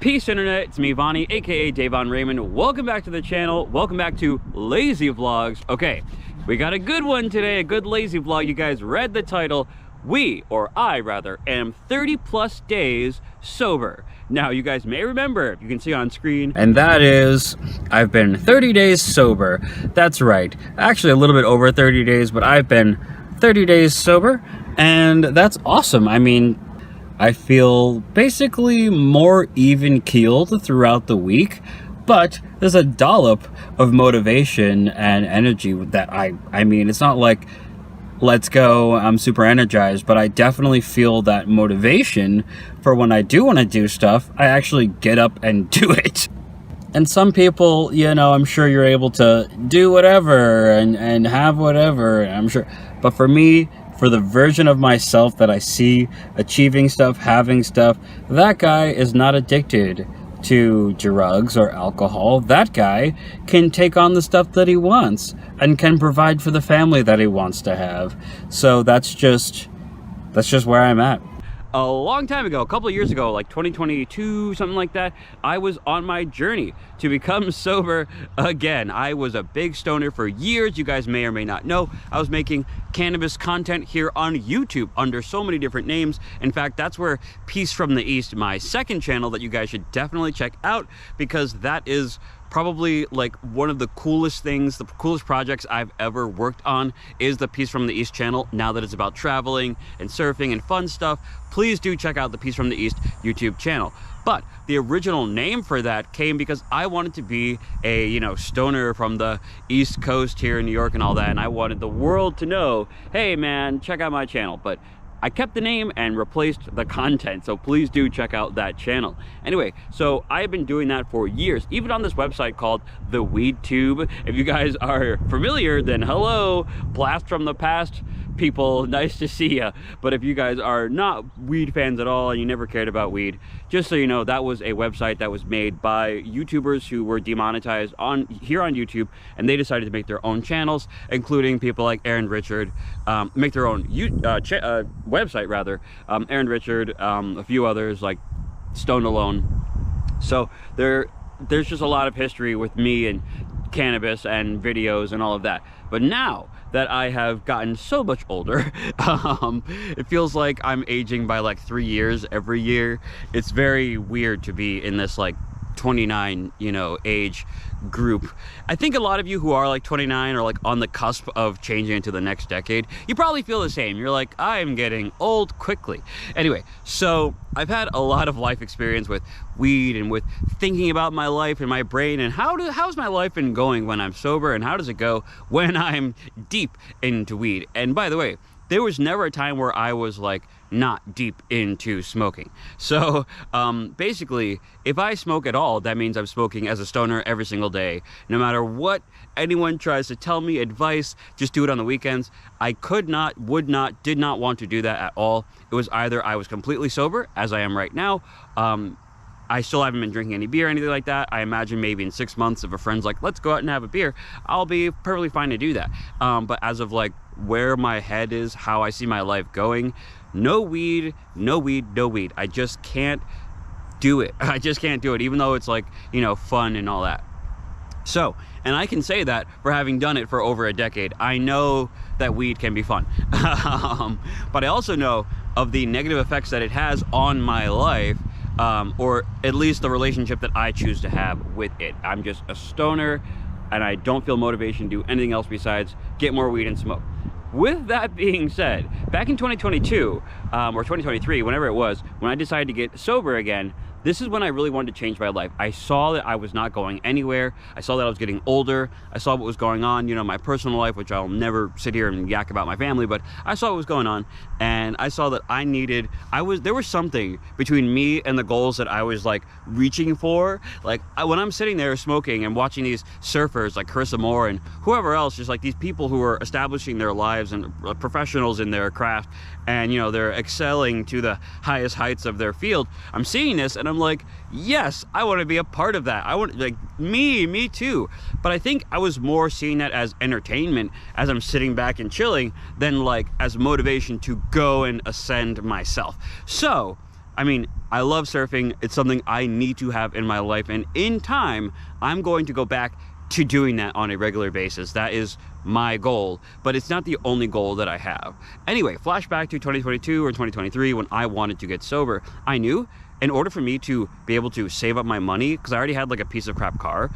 Peace internet, it's me Vonnie, aka Davon Raymond. Welcome back to the channel. Welcome back to Lazy Vlogs. Okay, we got a good one today, a good lazy vlog. You guys read the title. I rather, am 30 plus days sober. Now, you guys may remember, you can see on screen, and that is, I've been 30 days sober. That's right. Actually, a little bit over 30 days, but I've been 30 days sober, and that's awesome. I mean, I feel basically more even-keeled throughout the week, but there's a dollop of motivation and energy that I mean, it's not like, let's go, I'm super energized, but I definitely feel that motivation for when I do want to do stuff, I actually get up and do it. And some people, you know, I'm sure you're able to do whatever and have whatever, I'm sure. But for me, for the version of myself that I see achieving stuff, having stuff, that guy is not addicted to drugs or alcohol. That guy can take on the stuff that he wants and can provide for the family that he wants to have. So that's just where I'm at. A long time ago, a couple of years ago, like 2022, something like that, I was on my journey to become sober again. I was a big stoner for years. You guys may or may not know. I was making cannabis content here on YouTube under so many different names. In fact, that's where Peace from the East, my second channel that you guys should definitely check out, because that is probably like one of the coolest things, the coolest projects I've ever worked on is the Peace from the East channel. Now that it's about traveling and surfing and fun stuff, please do check out the Peace from the East YouTube channel. But the original name for that came because I wanted to be a, you know, stoner from the East Coast here in New York and all that, and I wanted the world to know, hey man, check out my channel. But I kept the name and replaced the content, so please do check out that channel. Anyway, so I've been doing that for years, even on this website called The Weed Tube. If you guys are familiar, then hello, blast from the past people, nice to see ya. But if you guys are not weed fans at all and you never cared about weed, just so you know, that was a website that was made by YouTubers who were demonetized here on YouTube, and they decided to make their own channels, including people like Aaron Richard, make their own website rather. Aaron Richard, a few others like Stone Alone. So there's just a lot of history with me and cannabis and videos and all of that. But now that I have gotten so much older, it feels like I'm aging by like 3 years every year. It's very weird to be in this like 29, you know, age group. I think a lot of you who are like 29 or like on the cusp of changing into the next decade, you probably feel the same. You're like, I'm getting old quickly. Anyway, so I've had a lot of life experience with weed and with thinking about my life and my brain and how's my life been going when I'm sober and how does it go when I'm deep into weed. And by the way, there was never a time where I was like not deep into smoking. So basically, if I smoke at all, that means I'm smoking as a stoner every single day. No matter what anyone tries to tell me, advice, just do it on the weekends. I could not, would not, did not want to do that at all. It was either I was completely sober, as I am right now. I still haven't been drinking any beer or anything like that. I imagine maybe in 6 months, if a friend's like, let's go out and have a beer, I'll be perfectly fine to do that. But as of like where my head is, how I see my life going, no weed, no weed, no weed. I just can't do it. I just can't do it, even though it's like, you know, fun and all that. So, and I can say that for having done it for over a decade. I know that weed can be fun. But I also know of the negative effects that it has on my life, or at least the relationship that I choose to have with it. I'm just a stoner and I don't feel motivation to do anything else besides get more weed and smoke. With that being said, back in 2022 or 2023, whenever it was, when I decided to get sober again, this is when I really wanted to change my life. I saw that I was not going anywhere. I saw that I was getting older. I saw what was going on, you know, my personal life, which I'll never sit here and yak about my family, but I saw what was going on, and I saw that there was something between me and the goals that I was like reaching for. Like when I'm sitting there smoking and watching these surfers like Carissa Moore and whoever else, just like these people who are establishing their lives and professionals in their craft, and you know, they're excelling to the highest heights of their field. I'm seeing this and I'm like, yes, I want to be a part of that. I want, like, me too. But I think I was more seeing that as entertainment as I'm sitting back and chilling than like as motivation to go and ascend myself. So I mean, I love surfing. It's something I need to have in my life, and in time, I'm going to go back to doing that on a regular basis. That is my goal, but it's not the only goal that I have. Anyway, flashback to 2022 or 2023 when I wanted to get sober. I knew in order for me to be able to save up my money, because I already had like a piece of crap car,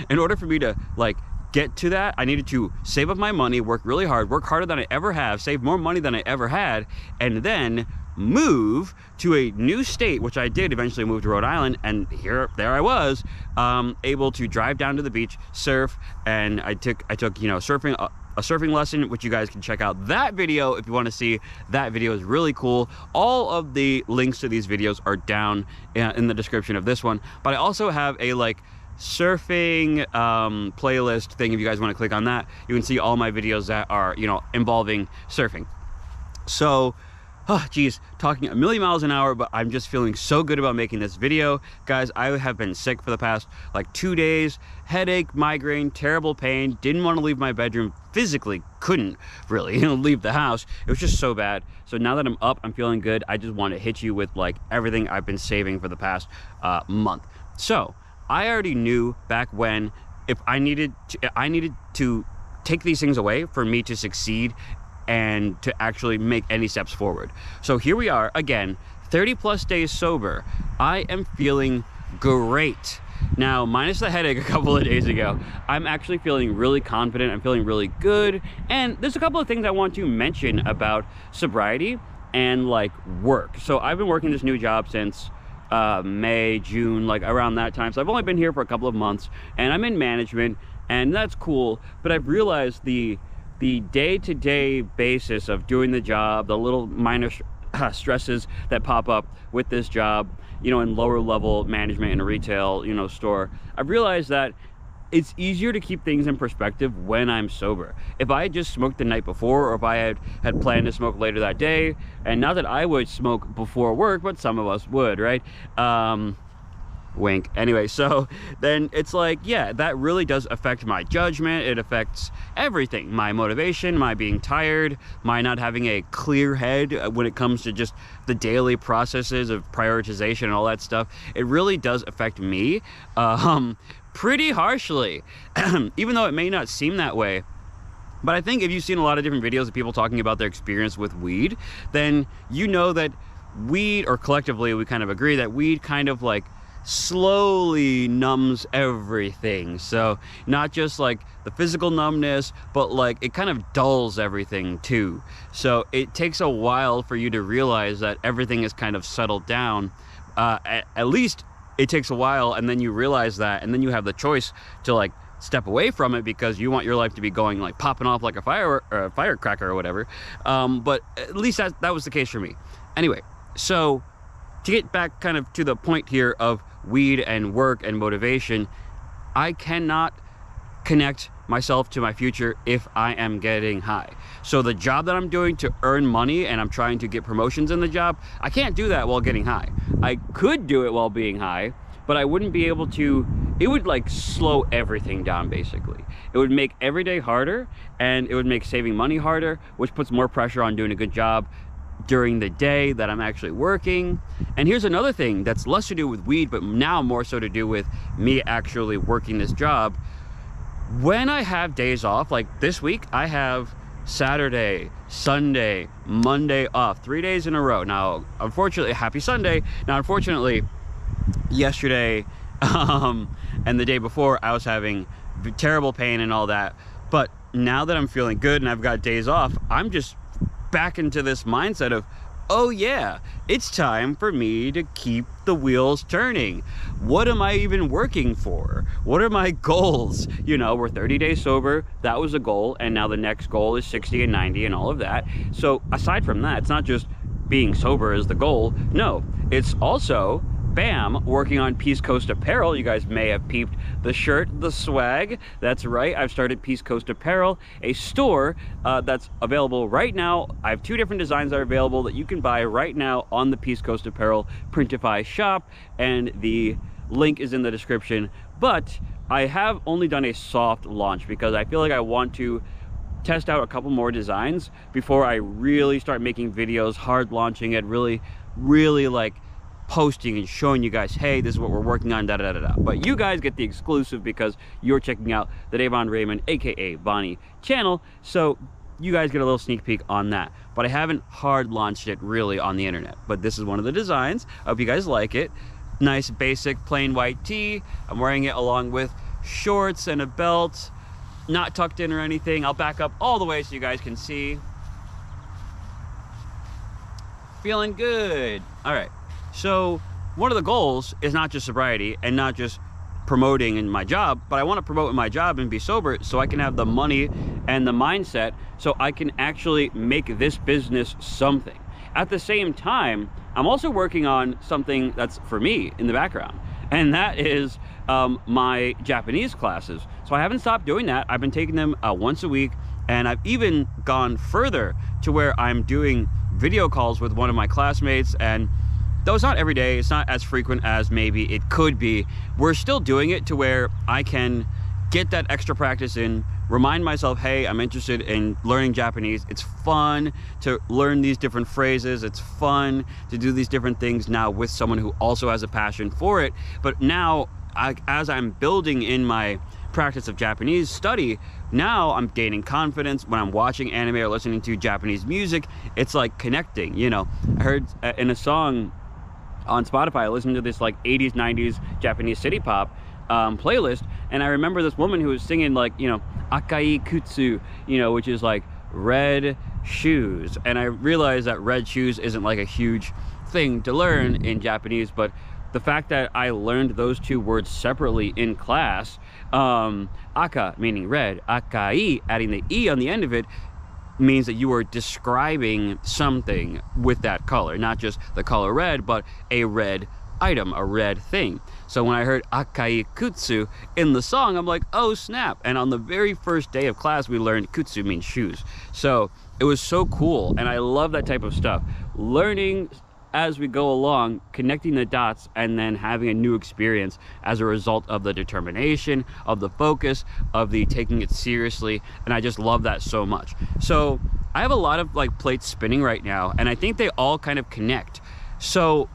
in order for me to like get to that, I needed to save up my money, work really hard, work harder than I ever have, save more money than I ever had, and then move to a new state, which I did eventually move to Rhode Island, and there I was, able to drive down to the beach, surf, and I took you know, surfing, a surfing lesson, which you guys can check out that video if you want to see. That video is really cool. All of the links to these videos are down in the description of this one, but I also have a like surfing playlist thing. If you guys want to click on that, you can see all my videos that are, you know, involving surfing. So oh geez, talking a million miles an hour, but I'm just feeling so good about making this video. Guys, I have been sick for the past like 2 days. Headache, migraine, terrible pain, didn't want to leave my bedroom, physically couldn't really, you know, leave the house. It was just so bad. So now that I'm up, I'm feeling good. I just want to hit you with like everything I've been saving for the past month. So I already knew back when if I needed to take these things away for me to succeed and to actually make any steps forward. So here we are again, 30+ days sober. I am feeling great. Now, minus the headache a couple of days ago, I'm actually feeling really confident. I'm feeling really good. And there's a couple of things I want to mention about sobriety and like work. So I've been working this new job since May, June, like around that time. So I've only been here for a couple of months, and I'm in management, and that's cool. But I've realized the day-to-day basis of doing the job, the little minor stresses that pop up with this job, you know, in lower level management in a retail, you know, store, I've realized that it's easier to keep things in perspective when I'm sober. If I had just smoked the night before, or if I had planned to smoke later that day, and not that I would smoke before work, but some of us would, right? Wink. Anyway, so then it's like, yeah, that really does affect my judgment. It affects everything, my motivation, my being tired, my not having a clear head when it comes to just the daily processes of prioritization and all that stuff. It really does affect me pretty harshly, even though it may not seem that way. But I think if you've seen a lot of different videos of people talking about their experience with weed, then you know that weed, or collectively we kind of agree that weed kind of like slowly numbs everything. So not just like the physical numbness, but like it kind of dulls everything too. So it takes a while for you to realize that everything is kind of settled down. At least it takes a while, and then you realize that, and then you have the choice to like step away from it because you want your life to be going like popping off like a firecracker or whatever. But at least that was the case for me. Anyway, so to get back kind of to the point here of weed and work and motivation, I cannot connect myself to my future if I am getting high. So the job that I'm doing to earn money, and I'm trying to get promotions in the job, I can't do that while getting high. I could do it while being high, but I wouldn't be able to. It would like slow everything down basically. It would make every day harder, and it would make saving money harder, which puts more pressure on doing a good job during the day that I'm actually working. And here's another thing that's less to do with weed, but now more so to do with me actually working this job. When I have days off, like this week, I have Saturday, Sunday, Monday off, 3 days in a row. Now, unfortunately, happy Sunday. Now, unfortunately, yesterday and the day before, I was having terrible pain and all that. But now that I'm feeling good and I've got days off, I'm just back into this mindset of, oh yeah, it's time for me to keep the wheels turning. What am I even working for? What are my goals? You know, we're 30 days sober. That was a goal. And now the next goal is 60 and 90 and all of that. So aside from that, it's not just being sober is the goal. No, it's also, bam, working on Peace Coast Apparel. You guys may have peeped the shirt, the swag. That's right, I've started Peace Coast Apparel, a store that's available right now. I have 2 different designs that are available that you can buy right now on the Peace Coast Apparel Printify shop, and the link is in the description. But I have only done a soft launch because I feel like I want to test out a couple more designs before I really start making videos, hard launching it, really like posting and showing you guys, hey, this is what we're working on, da da da da. But you guys get the exclusive because you're checking out the Davon Raymond, aka Bonnie channel. So you guys get a little sneak peek on that. But I haven't hard launched it really on the internet. But this is one of the designs. I hope you guys like it. Nice basic plain white tee. I'm wearing it along with shorts and a belt, not tucked in or anything. I'll back up all the way so you guys can see. Feeling good. All right, so one of the goals is not just sobriety and not just promoting in my job, but I want to promote in my job and be sober so I can have the money and the mindset so I can actually make this business something. At the same time, I'm also working on something that's for me in the background, and that is my Japanese classes. So I haven't stopped doing that. I've been taking them once a week, and I've even gone further to where I'm doing video calls with one of my classmates, and though it's not every day, it's not as frequent as maybe it could be, we're still doing it to where I can get that extra practice in, remind myself, hey, I'm interested in learning Japanese. It's fun to learn these different phrases. It's fun to do these different things now with someone who also has a passion for it. But now, as I'm building in my practice of Japanese study, now I'm gaining confidence when I'm watching anime or listening to Japanese music. It's like connecting, you know. I heard in a song on Spotify, I listened to this like 80s, 90s Japanese city pop playlist, and I remember this woman who was singing like, you know, akai kutsu, you know, which is like red shoes. And I realized that red shoes isn't like a huge thing to learn in Japanese, but the fact that I learned those two words separately in class, aka meaning red, akai, adding the e on the end of it, means that you are describing something with that color, not just the color red, but a red item, a red thing. So when I heard akai kutsu in the song, I'm like, oh snap. And on the very first day of class, we learned kutsu means shoes. So it was so cool, and I love that type of stuff. Learning as we go along, connecting the dots, and then having a new experience as a result of the determination, of the focus, of the taking it seriously. And I just love that so much. So I have a lot of like plates spinning right now, and I think they all kind of connect. So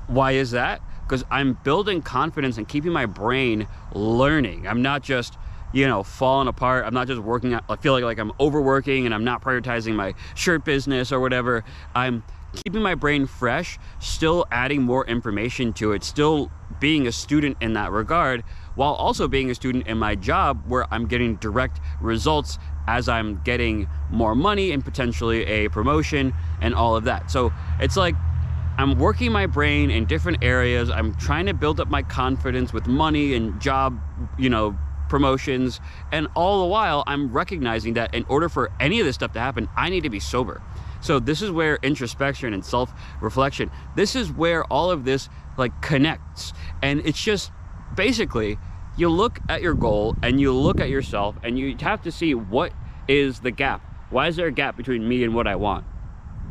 why is that? Because I'm building confidence and keeping my brain learning. I'm not just, you know, falling apart. I'm not just working out. I feel like I'm overworking and I'm not prioritizing my shirt business or whatever. I'm keeping my brain fresh, still adding more information to it, still being a student in that regard, while also being a student in my job where I'm getting direct results as I'm getting more money and potentially a promotion and all of that. So it's like I'm working my brain in different areas. I'm trying to build up my confidence with money and job, you know, promotions, and all the while I'm recognizing that in order for any of this stuff to happen, I need to be sober. So this is where introspection and self-reflection, this is where all of this like connects. And it's just basically, you look at your goal and you look at yourself and you have to see, what is the gap? Why is there a gap between me and what I want?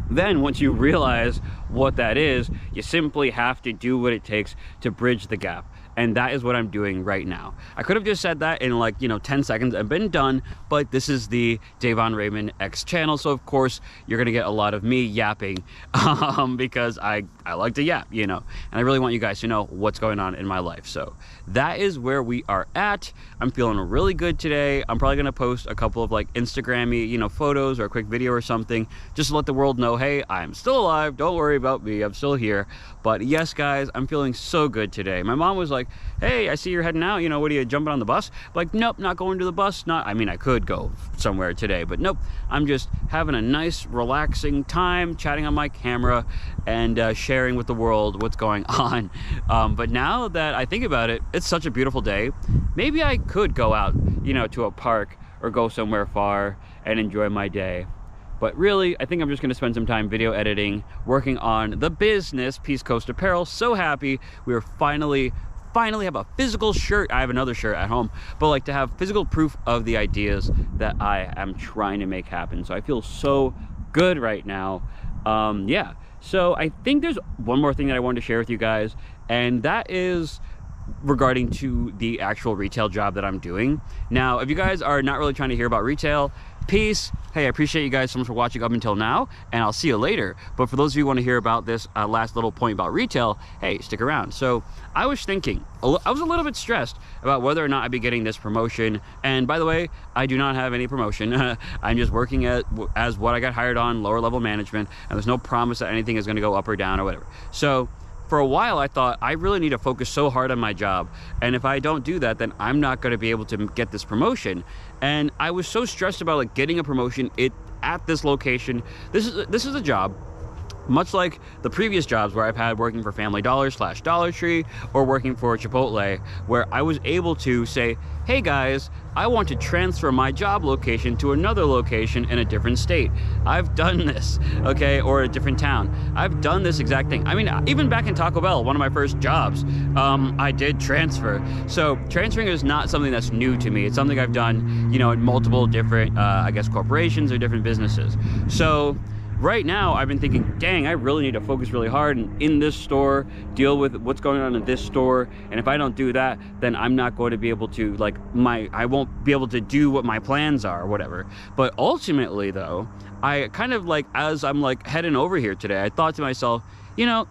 Then once you realize what that is, you simply have to do what it takes to bridge the gap. And that is what I'm doing right now. I could have just said that in like, you know, 10 seconds and been done, but this is the Davon Raymond X channel. So of course you're gonna get a lot of me yapping because I like to yap, you know, and I really want you guys to know what's going on in my life. So that is where we are at. I'm feeling really good today. I'm probably gonna post a couple of like Instagram-y, you know, photos or a quick video or something, just to let the world know, hey, I'm still alive. Don't worry about me. I'm still here. But yes, guys, I'm feeling so good today. My mom was like, hey, I see you're heading out, you know, what are you, jumping on the bus? Like, nope, not going to the bus. I mean, I could go somewhere today, but nope, I'm just having a nice relaxing time, chatting on my camera and sharing with the world what's going on. But now that I think about it, it's such a beautiful day. Maybe I could go out, you know, to a park or go somewhere far and enjoy my day. But really, I think I'm just gonna spend some time video editing, working on the business, Peace Coast Apparel. So happy we are finally have a physical shirt. I have another shirt at home, but like to have physical proof of the ideas that I am trying to make happen. So I feel so good right now. Yeah, so I think there's one more thing that I wanted to share with you guys, and that is regarding to the actual retail job that I'm doing. Now, if you guys are not really trying to hear about retail, Peace. Hey, I appreciate you guys so much for watching up until now, and I'll see you later. But for those of you who want to hear about this last little point about retail, hey, stick around. So I was thinking, I was a little bit stressed about whether or not I'd be getting this promotion. And by the way, I do not have any promotion. I'm just working as what I got hired on, lower level management, and there's no promise that anything is going to go up or down or whatever. So for a while, I thought I really need to focus so hard on my job. And if I don't do that, then I'm not going to be able to get this promotion. And I was so stressed about like getting a promotion at this location. This is a job, much like the previous jobs where I've had working for Family Dollar / Dollar Tree or working for Chipotle, where I was able to say, hey guys, I want to transfer my job location to another location in a different state. I've done this, okay, or a different town. I've done this exact thing. I mean, even back in Taco Bell, one of my first jobs, I did transfer. So transferring is not something that's new to me. It's something I've done, you know, in multiple different, I guess, corporations or different businesses. So right now, I've been thinking, dang, I really need to focus really hard and in this store, deal with what's going on in this store. And if I don't do that, then I'm not going to be able to, like, I won't be able to do what my plans are or whatever. But ultimately, though, I kind of like, as I'm like heading over here today, I thought to myself, you know,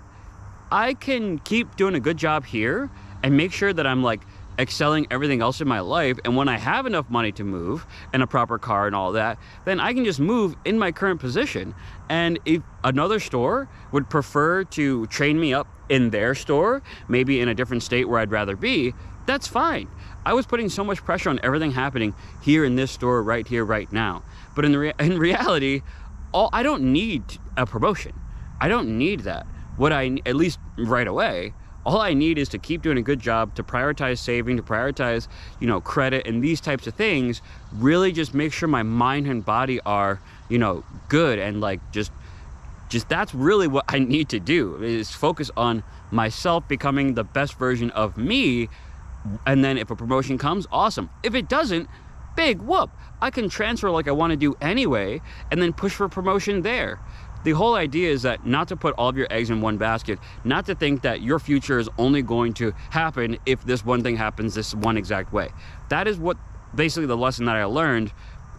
I can keep doing a good job here and make sure that I'm like excelling everything else in my life, and when I have enough money to move and a proper car and all that, then I can just move in my current position. And if another store would prefer to train me up in their store, maybe in a different state where I'd rather be, that's fine. I was putting so much pressure on everything happening here in this store right here right now, but in reality, I don't need a promotion. I don't need that. What at least right away, all I need is to keep doing a good job, to prioritize saving, to prioritize, you know, credit and these types of things. Really just make sure my mind and body are, you know, good, and like just that's really what I need to do, is focus on myself becoming the best version of me. And then if a promotion comes, awesome. If it doesn't, big whoop. I can transfer like I want to do anyway and then push for promotion there. The whole idea is that not to put all of your eggs in one basket, not to think that your future is only going to happen if this one thing happens this one exact way. That is what basically the lesson that I learned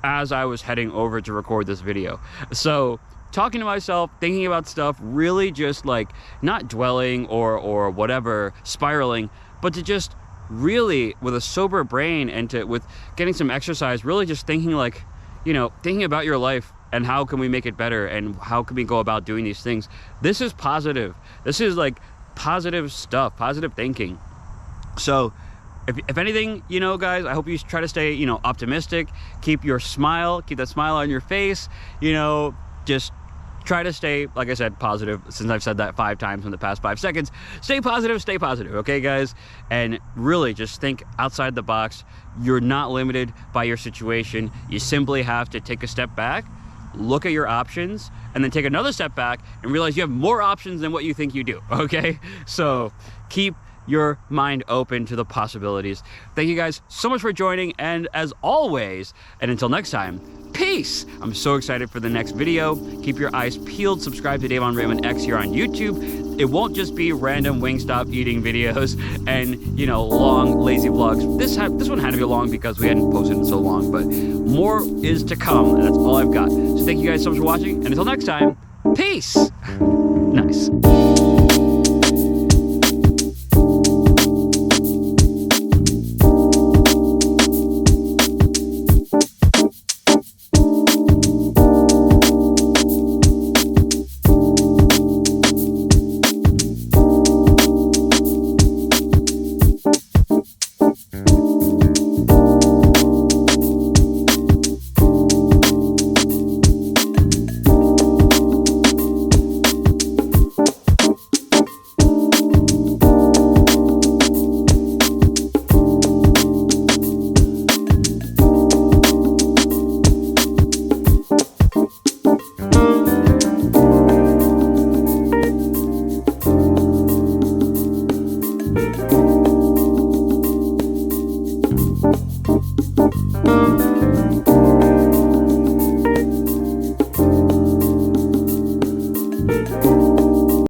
as I was heading over to record this video. So talking to myself, thinking about stuff, really just like not dwelling or whatever, spiraling, but to just really with a sober brain and with getting some exercise, really just thinking like, you know, thinking about your life and how can we make it better and how can we go about doing these things. This is positive. This is like positive stuff, positive thinking. So if anything, you know, guys, I hope you try to stay, you know, optimistic, keep that smile on your face, you know, just try to stay, like I said, positive, since I've said that 5 times in the past 5 seconds. Stay positive, okay, guys? And really just think outside the box. You're not limited by your situation. You simply have to take a step back, look at your options, and then take another step back and realize you have more options than what you think you do, okay? So keep your mind open to the possibilities. Thank you guys so much for joining, and as always, and until next time, peace. I'm so excited for the next video. Keep your eyes peeled. Subscribe to Davon Raymond X here on YouTube. It won't just be random Wingstop eating videos and, you know, long lazy vlogs. This one had to be long because we hadn't posted in so long, but more is to come, and that's all I've got. So thank you guys so much for watching, and until next time, peace. Nice.